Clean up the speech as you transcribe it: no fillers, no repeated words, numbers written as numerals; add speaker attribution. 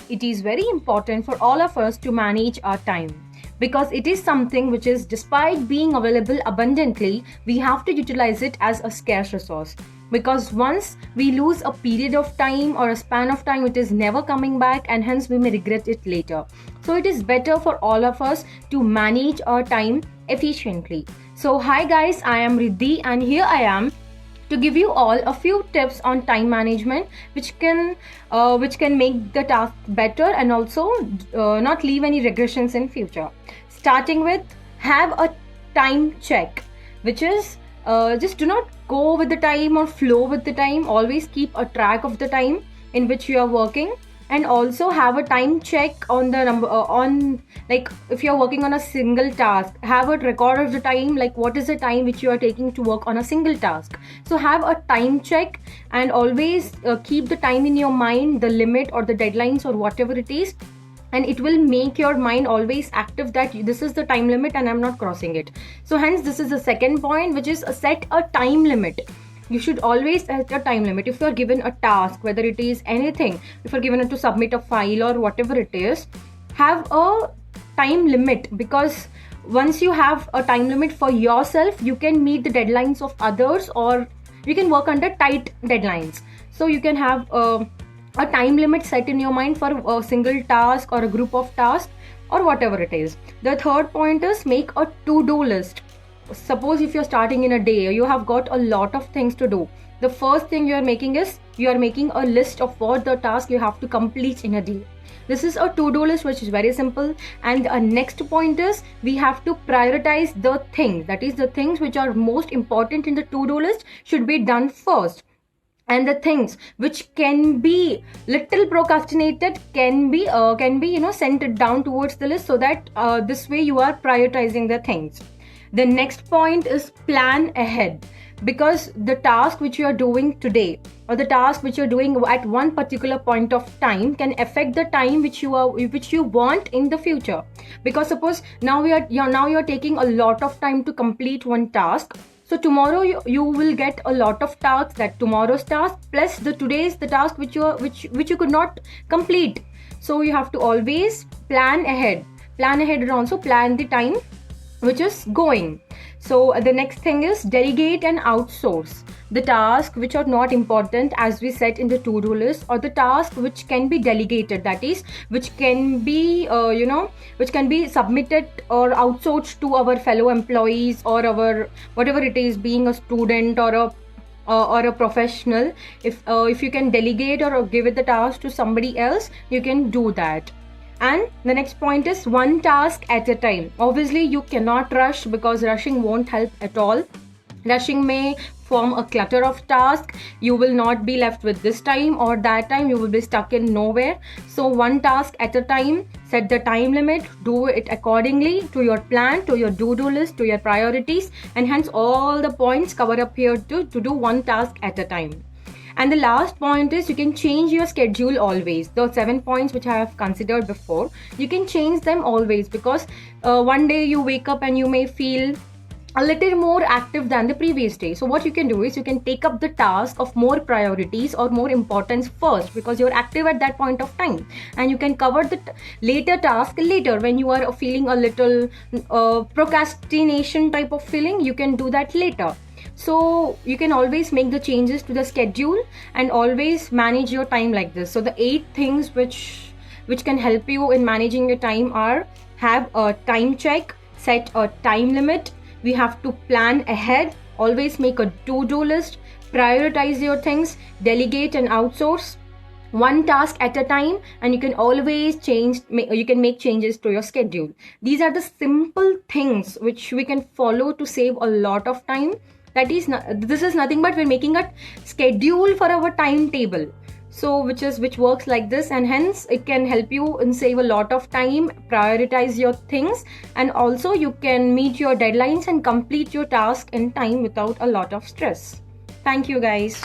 Speaker 1: it is very important for all of us to manage our time, because it is something which is, despite being available abundantly, we have to utilize it as a scarce resource. Because once we lose a period of time or a span of time, it is never coming back, and hence we may regret it later. So it is better for all of us to manage our time efficiently. So hi guys, I am Riddhi, and here I am to give you all a few tips on time management which can make the task better, and also not leave any regressions in future. Starting with, have a time check, which is just do not go with the time or flow with the time. Always keep a track of the time in which you are working, and also have a time check on the number on, like, if you're working on a single task, have a record of the time, like what is the time which you are taking to work on a single task. So have a time check, and always keep the time in your mind, the limit or the deadlines or whatever it is, and it will make your mind always active that this is the time limit and I'm not crossing it. So hence this is the second point, which is set a time limit. You should always set a time limit. If you are given a task, whether it is anything, if you are given to submit a file or whatever it is, have a time limit, because once you have a time limit for yourself, you can meet the deadlines of others, or you can work under tight deadlines. So you can have a time limit set in your mind for a single task or a group of tasks or whatever it is. The third point is, make a to-do list. Suppose if you're starting in a day, you have got a lot of things to do. The first thing you are making is, you are making a list of what the task you have to complete in a day. This is a to-do list, which is very simple. And the next point is, we have to prioritize the things. That is, the things which are most important in the to-do list should be done first. And the things which can be little procrastinated can be sent it down towards the list, so that this way you are prioritizing the things. The next point is, plan ahead, because the task which you are doing today, or the task which you're doing at one particular point of time, can affect the time which you want in the future. Because suppose now you're taking a lot of time to complete one task. So tomorrow you will get a lot of tasks, that tomorrow's task plus the task which you could not complete. So you have to always plan ahead, and also plan the time which is going. So the next thing is, delegate and outsource the tasks which are not important, as we set in the to-do list, or the task which can be delegated, that is, which can be submitted or outsourced to our fellow employees, or our whatever it is, being a student or a professional. If you can delegate or give it the task to somebody else, you can do that. And the next point is, one task at a time. Obviously you cannot rush, because rushing won't help at all. Rushing may form a clutter of tasks. You will not be left with this time or that time. You will be stuck in nowhere. So one task at a time. Set the time limit. Do it accordingly to your plan, to your to-do list, to your priorities, and hence all the points cover up here to do one task at a time. And the last point is, you can change your schedule always. The 7 points which I have considered before, you can change them always, because one day you wake up and you may feel a little more active than the previous day. So what you can do is, you can take up the task of more priorities or more importance first, because you're active at that point of time, and you can cover the later task later when you are feeling a little procrastination type of feeling. You can do that later. So you can always make the changes to the schedule and always manage your time like this. So the 8 things which can help you in managing your time are: have a time check, set a time limit, we have to plan ahead, always make a to-do list, prioritize your things, delegate and outsource, one task at a time, and you can always make changes to your schedule. These are the simple things which we can follow to save a lot of time. This is nothing but we're making a schedule for our timetable, so which works like this, and hence it can help you and save a lot of time, prioritize your things, and also you can meet your deadlines and complete your task in time without a lot of stress. Thank you guys.